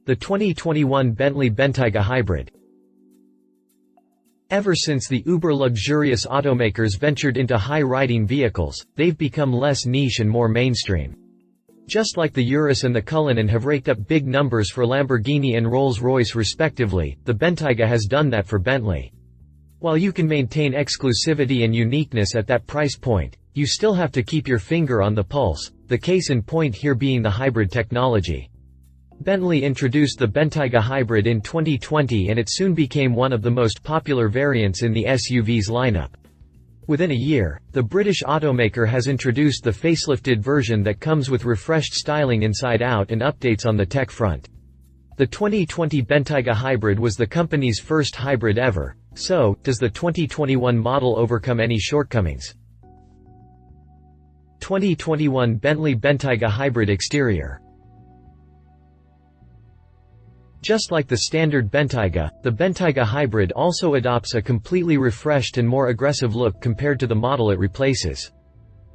The 2021 Bentley Bentayga Hybrid. Ever since the uber-luxurious automakers ventured into high-riding vehicles, they've become less niche and more mainstream. Just like the Urus and the Cullinan have raked up big numbers for Lamborghini and Rolls-Royce respectively, the Bentayga has done that for Bentley. While you can maintain exclusivity and uniqueness at that price point, you still have to keep your finger on the pulse, the case in point here being the hybrid technology. Bentley introduced the Bentayga Hybrid in 2020 and it soon became one of the most popular variants in the SUV's lineup. Within a year, the British automaker has introduced the facelifted version that comes with refreshed styling inside out and updates on the tech front. The 2020 Bentayga Hybrid was the company's first hybrid ever, so, does the 2021 model overcome any shortcomings? 2021 Bentley Bentayga Hybrid exterior. Just like the standard Bentayga, the Bentayga Hybrid also adopts a completely refreshed and more aggressive look compared to the model it replaces.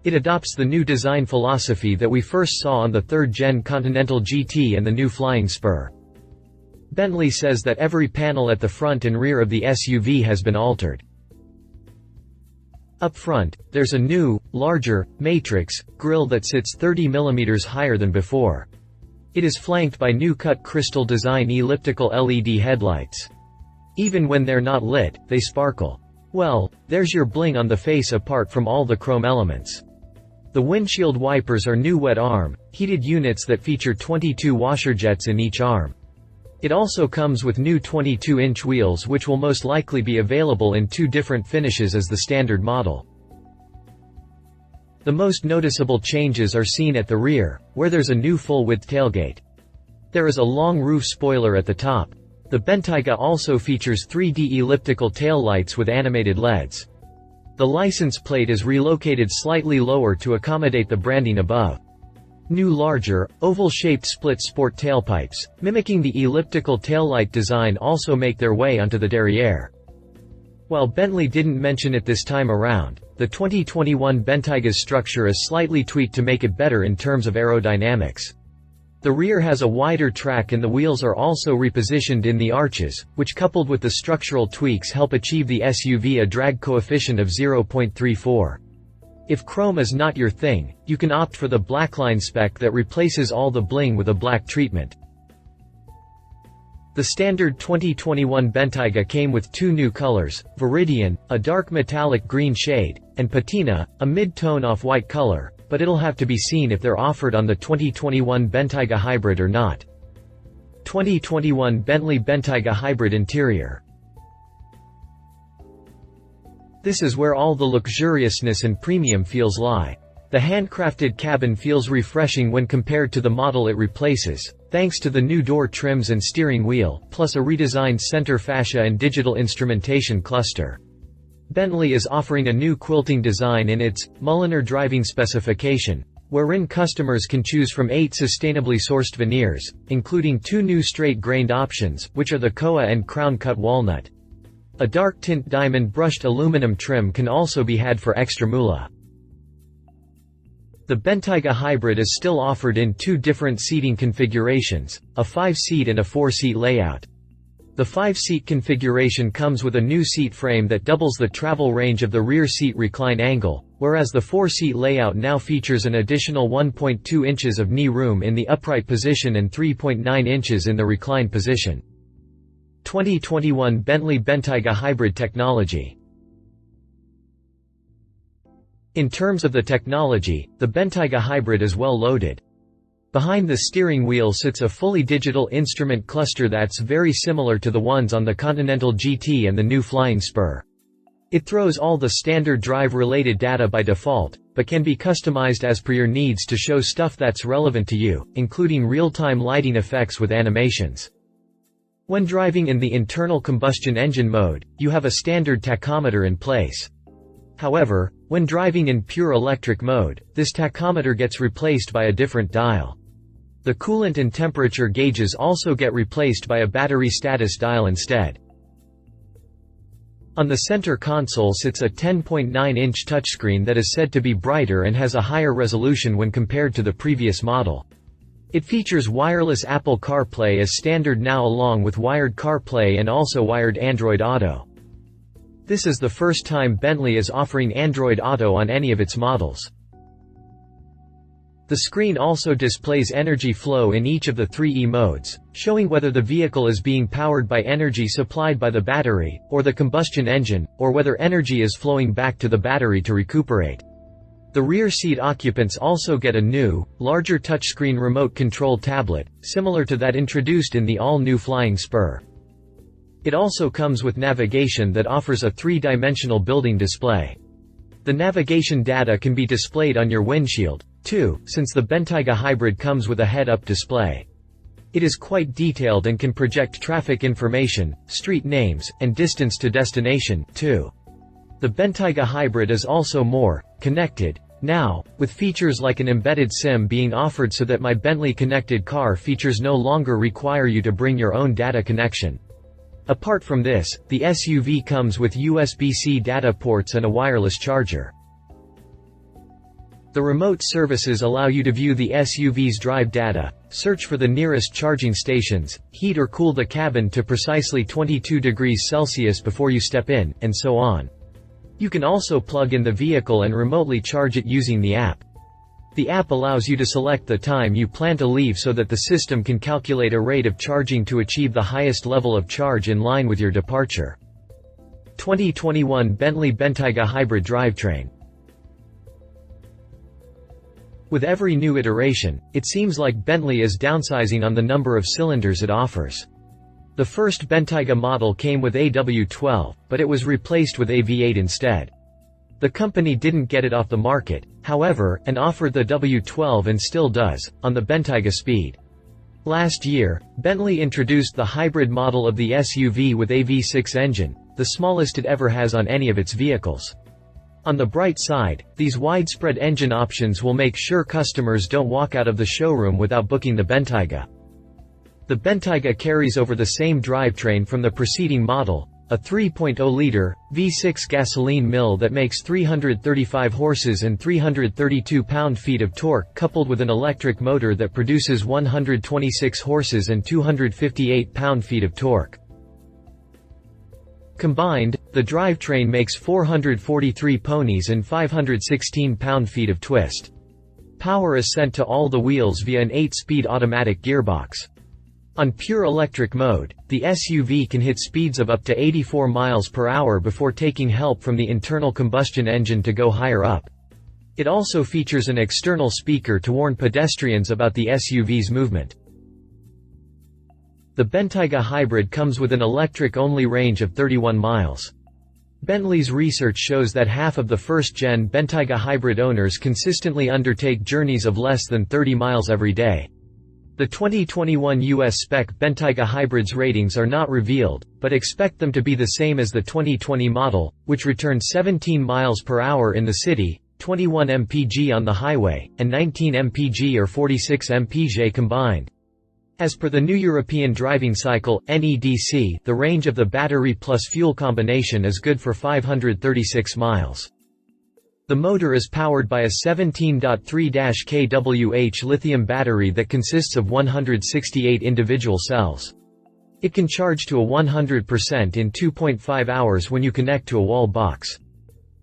It adopts the new design philosophy that we first saw on the third-gen Continental GT and the new Flying Spur. Bentley says that every panel at the front and rear of the SUV has been altered. Up front, there's a new, larger, matrix grille that sits 30 mm higher than before. It is flanked by new cut crystal design elliptical LED headlights. Even when they're not lit, they sparkle. Well, there's your bling on the face apart from all the chrome elements. The windshield wipers are new wet arm, heated units that feature 22 washer jets in each arm. It also comes with new 22-inch wheels which will most likely be available in two different finishes as the standard model. The most noticeable changes are seen at the rear, where there's a new full-width tailgate. There is a long roof spoiler at the top. The Bentayga also features 3D elliptical taillights with animated LEDs. The license plate is relocated slightly lower to accommodate the branding above. New larger, oval-shaped split sport tailpipes, mimicking the elliptical taillight design also make their way onto the derriere. While Bentley didn't mention it this time around, the 2021 Bentayga's structure is slightly tweaked to make it better in terms of aerodynamics. The rear has a wider track and the wheels are also repositioned in the arches, which coupled with the structural tweaks help achieve the SUV a drag coefficient of 0.34. If chrome is not your thing, you can opt for the Blackline spec that replaces all the bling with a black treatment. The standard 2021 Bentayga came with two new colors, Viridian, a dark metallic green shade, and Patina, a mid-tone off-white color, but it'll have to be seen if they're offered on the 2021 Bentayga Hybrid or not. 2021 Bentley Bentayga Hybrid interior. This is where all the luxuriousness and premium feels lie. The handcrafted cabin feels refreshing when compared to the model it replaces, thanks to the new door trims and steering wheel, plus a redesigned center fascia and digital instrumentation cluster. Bentley is offering a new quilting design in its Mulliner driving specification, wherein customers can choose from 8 sustainably sourced veneers, including 2 new straight-grained options, which are the Koa and crown-cut walnut. A dark tint diamond brushed aluminum trim can also be had for extra moolah. The Bentayga Hybrid is still offered in 2 different seating configurations, a 5-seat and a 4-seat layout. The 5-seat configuration comes with a new seat frame that doubles the travel range of the rear seat recline angle, whereas the 4-seat layout now features an additional 1.2 inches of knee room in the upright position and 3.9 inches in the recline position. 2021 Bentley Bentayga Hybrid technology. In terms of the technology, the Bentayga Hybrid is well loaded. Behind the steering wheel sits a fully digital instrument cluster that's very similar to the ones on the Continental GT and the new Flying Spur. It throws all the standard drive-related data by default, but can be customized as per your needs to show stuff that's relevant to you, including real-time lighting effects with animations. When driving in the internal combustion engine mode, you have a standard tachometer in place. However, when driving in pure electric mode, this tachometer gets replaced by a different dial. The coolant and temperature gauges also get replaced by a battery status dial instead. On the center console sits a 10.9-inch touchscreen that is said to be brighter and has a higher resolution when compared to the previous model. It features wireless Apple CarPlay as standard now, along with wired CarPlay and also wired Android Auto. This is the first time Bentley is offering Android Auto on any of its models. The screen also displays energy flow in each of the 3 E-modes, showing whether the vehicle is being powered by energy supplied by the battery, or the combustion engine, or whether energy is flowing back to the battery to recuperate. The rear seat occupants also get a new, larger touchscreen remote control tablet, similar to that introduced in the all-new Flying Spur. It also comes with navigation that offers a 3-dimensional building display. The navigation data can be displayed on your windshield, too, since the Bentayga Hybrid comes with a head-up display. It is quite detailed and can project traffic information, street names, and distance to destination, too. The Bentayga Hybrid is also more connected now, with features like an embedded SIM being offered so that My Bentley Connected Car features no longer require you to bring your own data connection. Apart from this, the SUV comes with USB-C data ports and a wireless charger. The remote services allow you to view the SUV's drive data, search for the nearest charging stations, heat or cool the cabin to precisely 22 degrees Celsius before you step in, and so on. You can also plug in the vehicle and remotely charge it using the app. The app allows you to select the time you plan to leave so that the system can calculate a rate of charging to achieve the highest level of charge in line with your departure. 2021 Bentley Bentayga Hybrid Drivetrain. With every new iteration, it seems like Bentley is downsizing on the number of cylinders it offers. The first Bentayga model came with a W12, but it was replaced with a V8 instead. The company didn't get it off the market, however, and offered the W12 and still does, on the Bentayga Speed. Last year, Bentley introduced the hybrid model of the SUV with a V6 engine, the smallest it ever has on any of its vehicles. On the bright side, these widespread engine options will make sure customers don't walk out of the showroom without booking the Bentayga. The Bentayga carries over the same drivetrain from the preceding model, a 3.0-liter, V6 gasoline mill that makes 335 horses and 332 pound-feet of torque, coupled with an electric motor that produces 126 horses and 258 pound-feet of torque. Combined, the drivetrain makes 443 ponies and 516 pound-feet of twist. Power is sent to all the wheels via an 8-speed automatic gearbox. On pure electric mode, the SUV can hit speeds of up to 84 miles per hour before taking help from the internal combustion engine to go higher up. It also features an external speaker to warn pedestrians about the SUV's movement. The Bentayga Hybrid comes with an electric-only range of 31 miles. Bentley's research shows that half of the first-gen Bentayga Hybrid owners consistently undertake journeys of less than 30 miles every day. The 2021 US spec Bentayga Hybrid's ratings are not revealed, but expect them to be the same as the 2020 model, which returned 17 miles per hour in the city, 21 mpg on the highway, and 19 mpg or 46 mpg combined. As per the new European Driving Cycle (NEDC), the range of the battery plus fuel combination is good for 536 miles. The motor is powered by a 17.3 kWh lithium battery that consists of 168 individual cells. It can charge to a 100% in 2.5 hours when you connect to a wall box.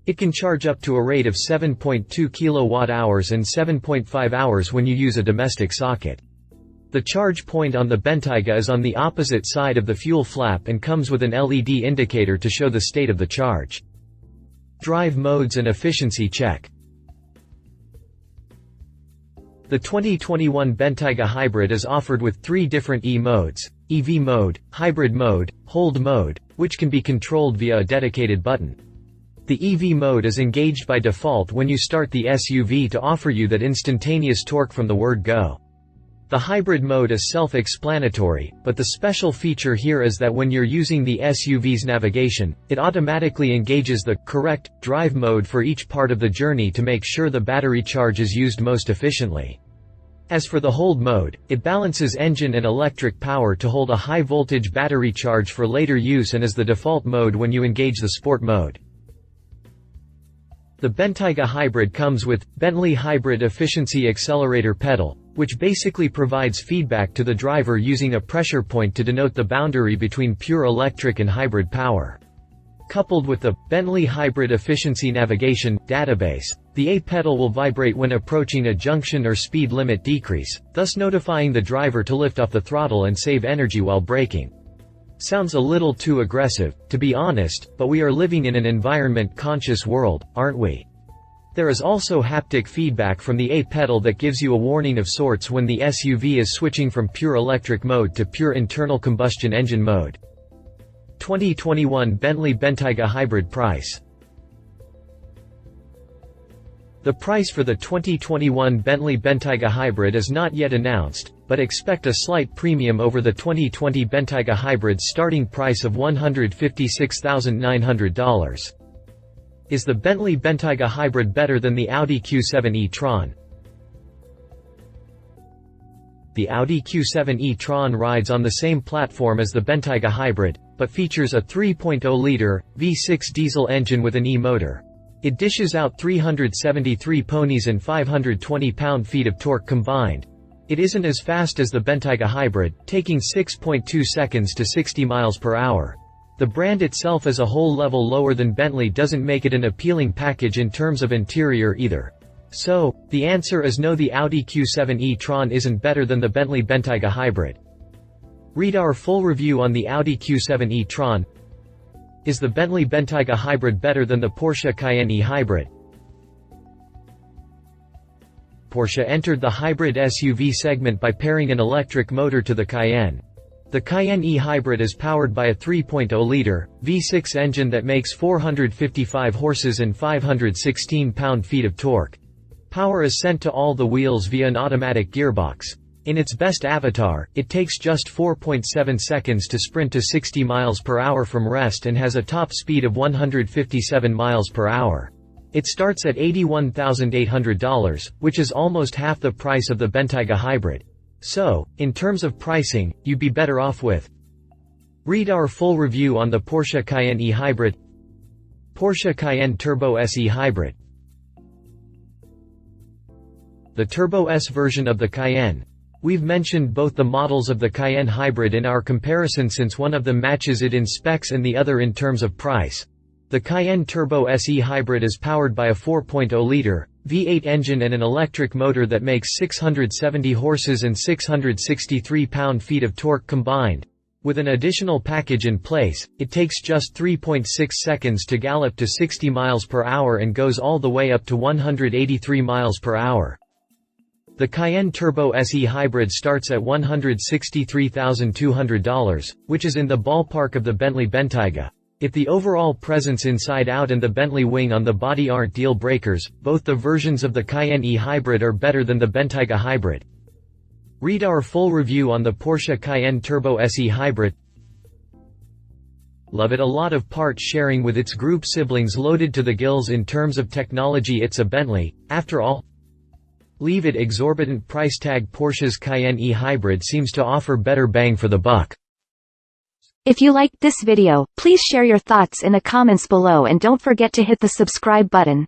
It can charge up to a rate of 7.2 kWh and 7.5 hours when you use a domestic socket. The charge point on the Bentayga is on the opposite side of the fuel flap and comes with an LED indicator to show the state of the charge. Drive modes and efficiency check. The 2021 Bentayga Hybrid is offered with 3 different E-modes: EV mode, hybrid mode, hold mode, which can be controlled via a dedicated button. The EV mode is engaged by default when you start the SUV to offer you that instantaneous torque from the word go. The hybrid mode is self-explanatory, but the special feature here is that when you're using the SUV's navigation, it automatically engages the correct drive mode for each part of the journey to make sure the battery charge is used most efficiently. As for the hold mode, it balances engine and electric power to hold a high-voltage battery charge for later use and is the default mode when you engage the sport mode. The Bentayga Hybrid comes with Bentley Hybrid Efficiency Accelerator Pedal, which basically provides feedback to the driver using a pressure point to denote the boundary between pure electric and hybrid power. Coupled with the Bentley Hybrid Efficiency Navigation database, the A pedal will vibrate when approaching a junction or speed limit decrease, thus notifying the driver to lift off the throttle and save energy while braking. Sounds a little too aggressive, to be honest, but we are living in an environment-conscious world, aren't we? There is also haptic feedback from the A pedal that gives you a warning of sorts when the SUV is switching from pure electric mode to pure internal combustion engine mode. 2021 Bentley Bentayga Hybrid price. The price for the 2021 Bentley Bentayga Hybrid is not yet announced, but expect a slight premium over the 2020 Bentayga Hybrid's starting price of $156,900. Is the Bentley Bentayga Hybrid better than the Audi Q7 e-tron? The Audi Q7 e-tron rides on the same platform as the Bentayga Hybrid, but features a 3.0-liter, V6 diesel engine with an e-motor. It dishes out 373 ponies and 520 pound-feet of torque combined. It isn't as fast as the Bentayga Hybrid, taking 6.2 seconds to 60 miles per hour. The brand itself is a whole level lower than Bentley doesn't make it an appealing package in terms of interior either. So, the answer is no, the Audi Q7 e-tron isn't better than the Bentley Bentayga Hybrid. Read our full review on the Audi Q7 e-tron. Is the Bentley Bentayga Hybrid better than the Porsche Cayenne e-hybrid? Porsche entered the hybrid SUV segment by pairing an electric motor to the Cayenne. The Cayenne e-hybrid is powered by a 3.0-liter, V6 engine that makes 455 horses and 516 pound-feet of torque. Power is sent to all the wheels via an automatic gearbox. In its best avatar, it takes just 4.7 seconds to sprint to 60 miles per hour from rest and has a top speed of 157 miles per hour. It starts at $81,800, which is almost half the price of the Bentayga Hybrid. So, in terms of pricing, you'd be better off with. Read our full review on the Porsche Cayenne e-hybrid. Porsche Cayenne Turbo S e-hybrid. The Turbo S version of the Cayenne. We've mentioned both the models of the Cayenne Hybrid in our comparison since one of them matches it in specs and the other in terms of price. The Cayenne Turbo S e-hybrid is powered by a 4.0-liter, V8 engine and an electric motor that makes 670 horses and 663 pound-feet of torque combined. With an additional package in place, it takes just 3.6 seconds to gallop to 60 miles per hour and goes all the way up to 183 miles per hour. The Cayenne Turbo S e-hybrid starts at $163,200, which is in the ballpark of the Bentley Bentayga. If the overall presence inside out and the Bentley wing on the body aren't deal breakers, both the versions of the Cayenne e-hybrid are better than the Bentayga Hybrid. Read our full review on the Porsche Cayenne Turbo S e-hybrid. Love it, a lot of part sharing with its group siblings loaded to the gills in terms of technology. It's a Bentley, after all. Leave it, exorbitant price tag. Porsche's Cayenne e-hybrid seems to offer better bang for the buck. If you liked this video, please share your thoughts in the comments below and don't forget to hit the subscribe button.